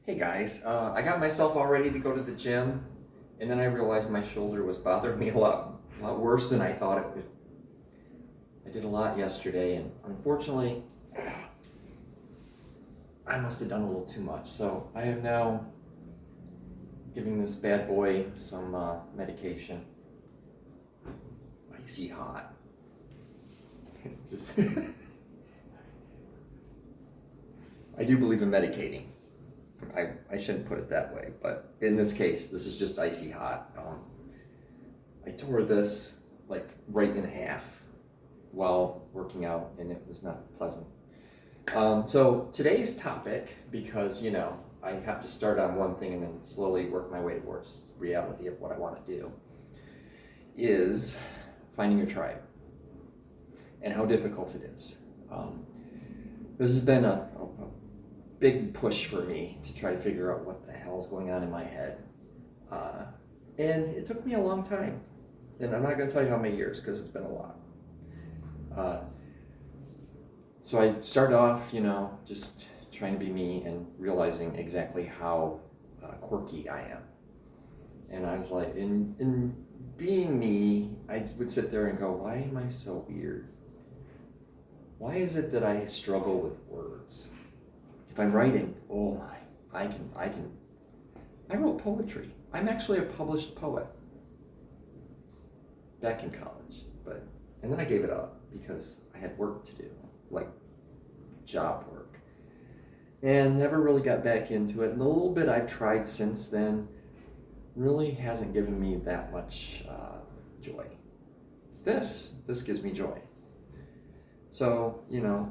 Hey guys, I got myself all ready to go to the gym, and then I realized my shoulder was bothering me a lot worse than I thought it would. I did a lot yesterday, and unfortunately, I must have done a little too much. So I am now giving this bad boy some medication. Icy hot. Just, I do believe in medicating. I shouldn't put it that way, but in this case, this is just icy hot. I tore this like right in half while working out, and it was not pleasant. So today's topic, because I have to start on one thing and then slowly work my way towards reality of what I want to do, is finding your tribe and how difficult it is. This has been a big push for me to try to figure out what the hell is going on in my head. And it took me a long time. And I'm not going to tell you how many years, because it's been a lot. So I started off, just trying to be me and realizing exactly how quirky I am. And I was like, in being me, I would sit there and go, why am I so weird? Why is it that I struggle with words? If I'm writing, oh my, I wrote poetry. I'm actually a published poet back in college, and then I gave it up because I had work to do, like job work, and never really got back into it. And the little bit I've tried since then really hasn't given me that much joy. This gives me joy. So,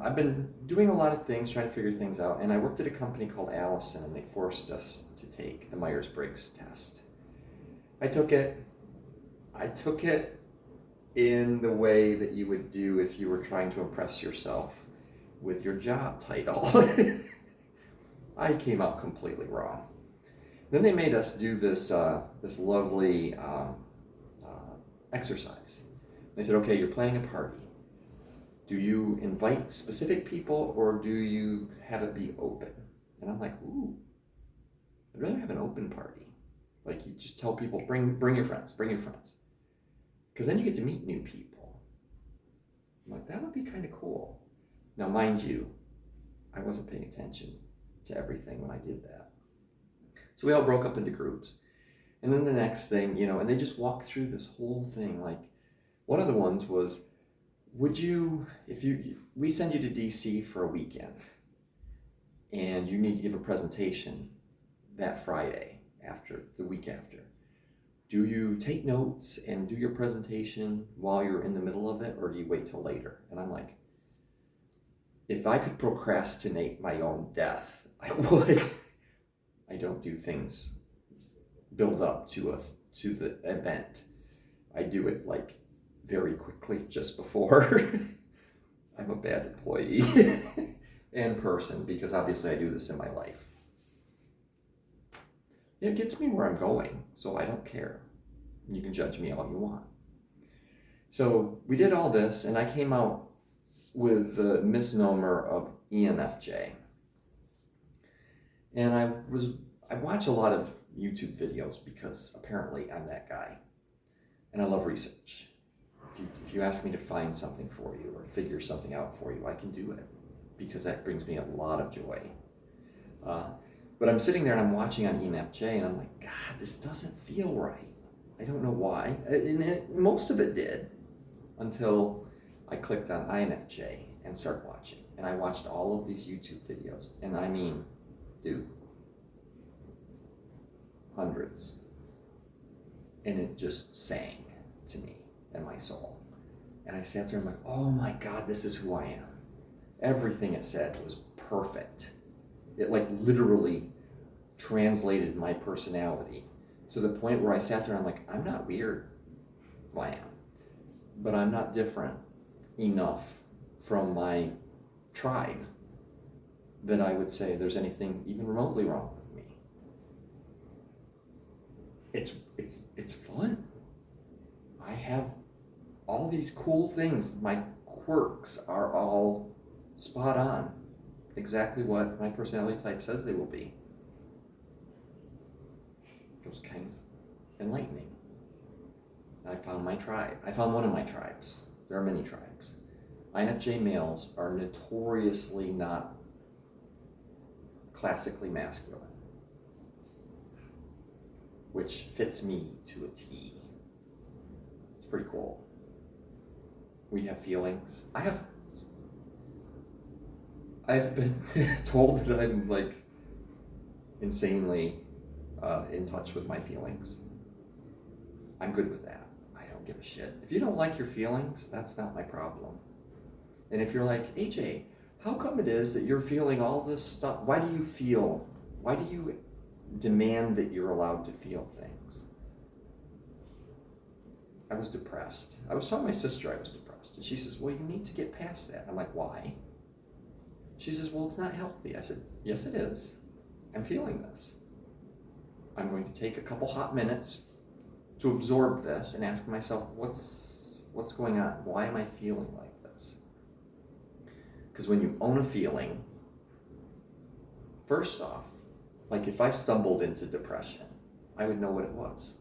I've been doing a lot of things, trying to figure things out, and I worked at a company called Allison, and they forced us to take the Myers-Briggs test. I took it in the way that you would do if you were trying to impress yourself with your job title. I came out completely wrong. Then they made us do this lovely exercise. They said, okay, you're planning a party. Do you invite specific people or do you have it be open? And I'm like, ooh, I'd rather have an open party. Like you just tell people, bring your friends. Because then you get to meet new people. I'm like, that would be kind of cool. Now, mind you, I wasn't paying attention to everything when I did that. So we all broke up into groups. And then the next thing, and they just walked through this whole thing. Like one of the ones was, we send you to DC for a weekend and you need to give a presentation that Friday the week after. Do you take notes and do your presentation while you're in the middle of it, or do you wait till later? And I'm like, if I could procrastinate my own death, I would. I don't do things build up to the event. I do it like very quickly just before. I'm a bad employee and person, because obviously I do this in my life. It gets me where I'm going, so I don't care. You can judge me all you want. So we did all this, and I came out with the misnomer of INFJ. And I watch a lot of YouTube videos because apparently I'm that guy. And I love research. If you ask me to find something for you or figure something out for you, I can do it because that brings me a lot of joy. But I'm sitting there and I'm watching on INFJ and I'm like, God, this doesn't feel right. I don't know why. And most of it did until I clicked on INFJ and started watching. And I watched all of these YouTube videos. And I mean, dude, hundreds. And it just sang to me and my soul. And I sat there and I'm like, oh my God, this is who I am. Everything it said was perfect. It like literally translated my personality to the point where I sat there and I'm like, I'm not weird. Well, I am. But I'm not different enough from my tribe that I would say there's anything even remotely wrong with me. It's fun. I have all these cool things. My quirks are all spot on. Exactly what my personality type says they will be. It was kind of enlightening. I found my tribe. I found one of my tribes. There are many tribes. INFJ males are notoriously not classically masculine, which fits me to a T. It's pretty cool. We have feelings. I've been told that I'm like insanely in touch with my feelings. I'm good with that. I don't give a shit. If you don't like your feelings, that's not my problem. And if you're like, AJ, how come it is that you're feeling all this stuff? Why do you demand that you're allowed to feel things? I was depressed. I was telling my sister I was depressed. And she says, well, you need to get past that. I'm like, why? She says, well, it's not healthy. I said, yes, it is. I'm feeling this. I'm going to take a couple hot minutes to absorb this and ask myself, what's going on? Why am I feeling like this? Because when you own a feeling, first off, like if I stumbled into depression, I would know what it was.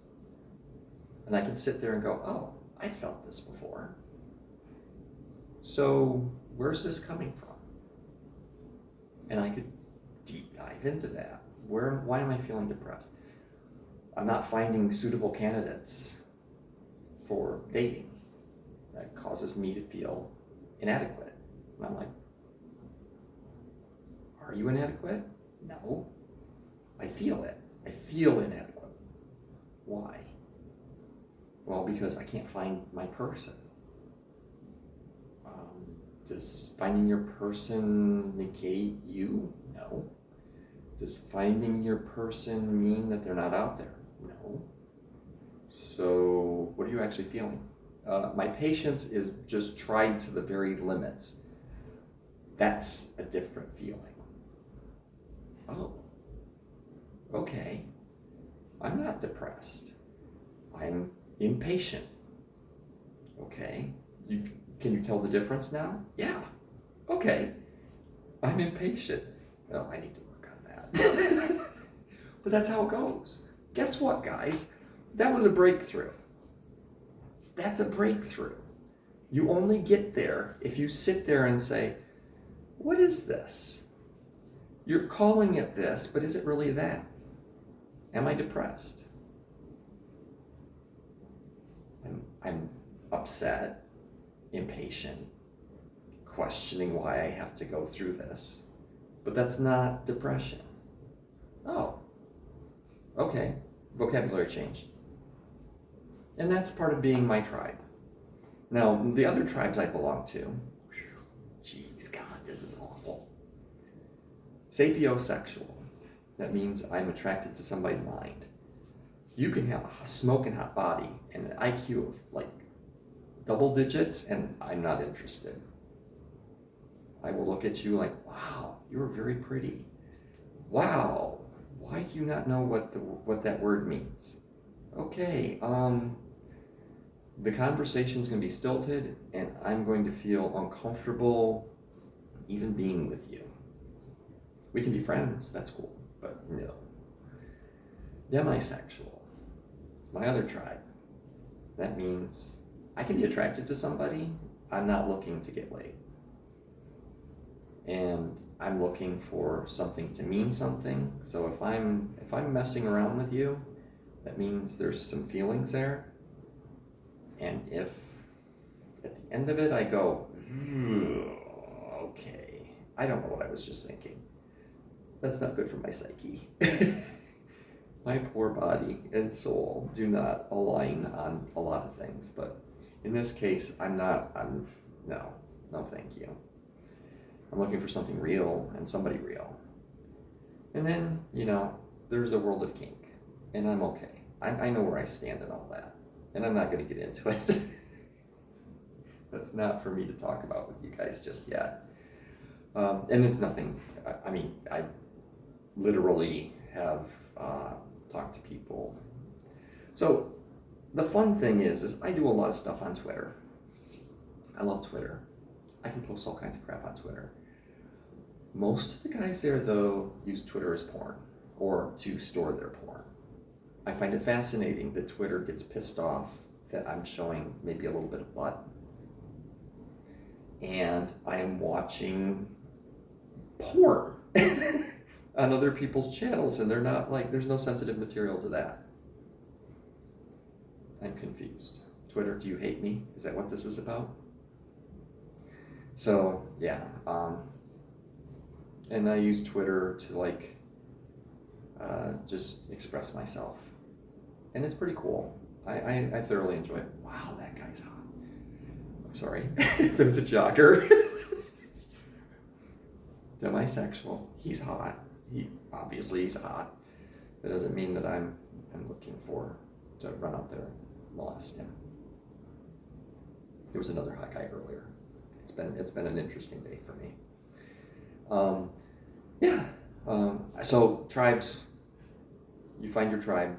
And I can sit there and go, oh, I felt this before. So where's this coming from? And I could deep dive into that. Why am I feeling depressed? I'm not finding suitable candidates for dating. That causes me to feel inadequate. And I'm like, are you inadequate? No. I feel it. I feel inadequate. Why? Well, because I can't find my person. Does finding your person negate you? No. Does finding your person mean that they're not out there? No. So what are you actually feeling? My patience is just tried to the very limits. That's a different feeling. Oh, okay. I'm not depressed. I'm impatient. Okay. Can you tell the difference now? Yeah. Okay. I'm impatient. Well, I need to work on that. But that's how it goes. Guess what, guys? That was a breakthrough. That's a breakthrough. You only get there if you sit there and say, what is this? You're calling it this, but is it really that? Am I depressed? I'm upset, impatient, questioning why I have to go through this. But that's not depression. Oh, okay. Vocabulary change. And that's part of being my tribe. Now, the other tribes I belong to, geez, God, this is awful. Sapiosexual. That means I'm attracted to somebody's mind. You can have a smoking hot body and an IQ of like double digits, and I'm not interested. I will look at you like, wow, you're very pretty. Wow, why do you not know what that word means? Okay, the conversation's gonna be stilted, and I'm going to feel uncomfortable even being with you. We can be friends, that's cool, but no. Demisexual, it's my other tribe. That means I can be attracted to somebody, I'm not looking to get laid. And I'm looking for something to mean something. So if I'm messing around with you, that means there's some feelings there. And if at the end of it I go, okay, I don't know what I was just thinking. That's not good for my psyche. My poor body and soul do not align on a lot of things, but in this case, no, thank you. I'm looking for something real and somebody real. And then, there's a world of kink, and I'm okay. I know where I stand and all that, and I'm not going to get into it. That's not for me to talk about with you guys just yet. And it's nothing, I literally have talked to people. So the fun thing is I do a lot of stuff on Twitter. I love Twitter. I can post all kinds of crap on Twitter. Most of the guys there, though, use Twitter as porn or to store their porn. I find it fascinating that Twitter gets pissed off that I'm showing maybe a little bit of butt. And I am watching porn on other people's channels, and they're not like, there's no sensitive material to that. I'm confused. Twitter, do you hate me? Is that what this is about? So, yeah. And I use Twitter to like just express myself. And it's pretty cool. I thoroughly enjoy it. Wow, that guy's hot. I'm sorry. There's a jogger. Demisexual. He's hot. Obviously he's hot. That doesn't mean that I'm looking to run out there and molest him. There was another hot guy earlier. It's been an interesting day for me. So tribes, you find your tribe.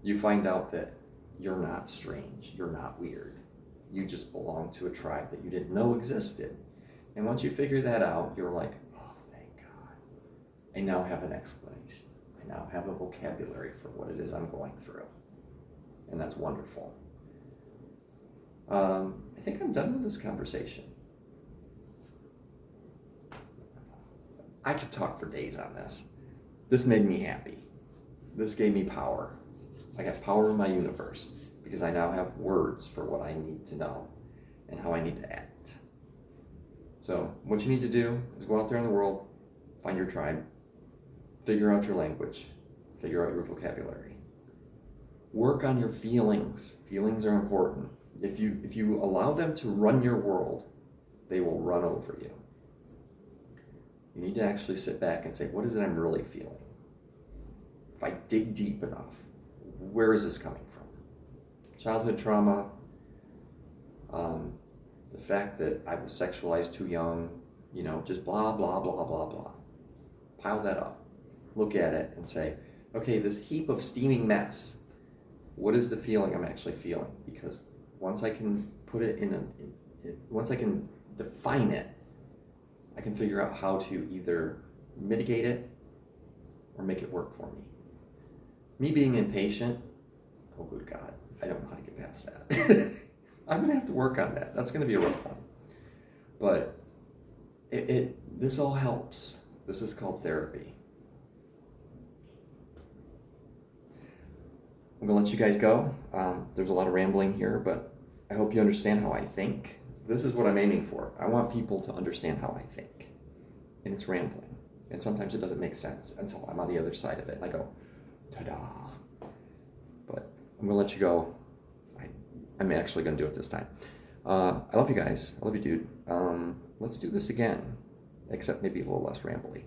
You find out that you're not strange. You're not weird. You just belong to a tribe that you didn't know existed. And once you figure that out, you're like, oh, thank God. I now have an explanation. I now have a vocabulary for what it is I'm going through. And that's wonderful. I think I'm done with this conversation. I could talk for days on this. This made me happy. This gave me power. I got power in my universe because I now have words for what I need to know and how I need to act. So what you need to do is go out there in the world, find your tribe, figure out your language, figure out your vocabulary. Work on your feelings. Feelings are important. If you allow them to run your world, they will run over you. You need to actually sit back and say, what is it I'm really feeling? If I dig deep enough, where is this coming from? Childhood trauma, the fact that I was sexualized too young, just blah, blah, blah, blah, blah. Pile that up. Look at it and say, okay, this heap of steaming mess, what is the feeling I'm actually feeling? Because once I can put it once I can define it, I can figure out how to either mitigate it or make it work for me. Me being impatient, oh good God, I don't know how to get past that. I'm gonna have to work on that. That's gonna be a rough one. But this all helps. This is called therapy. I'm gonna let you guys go. There's a lot of rambling here, but I hope you understand how I think. This is what I'm aiming for. I want people to understand how I think. And it's rambling. And sometimes it doesn't make sense until I'm on the other side of it and I go, ta-da. But I'm gonna let you go. I'm actually gonna do it this time. I love you guys. I love you, dude. Let's do this again, except maybe a little less rambly.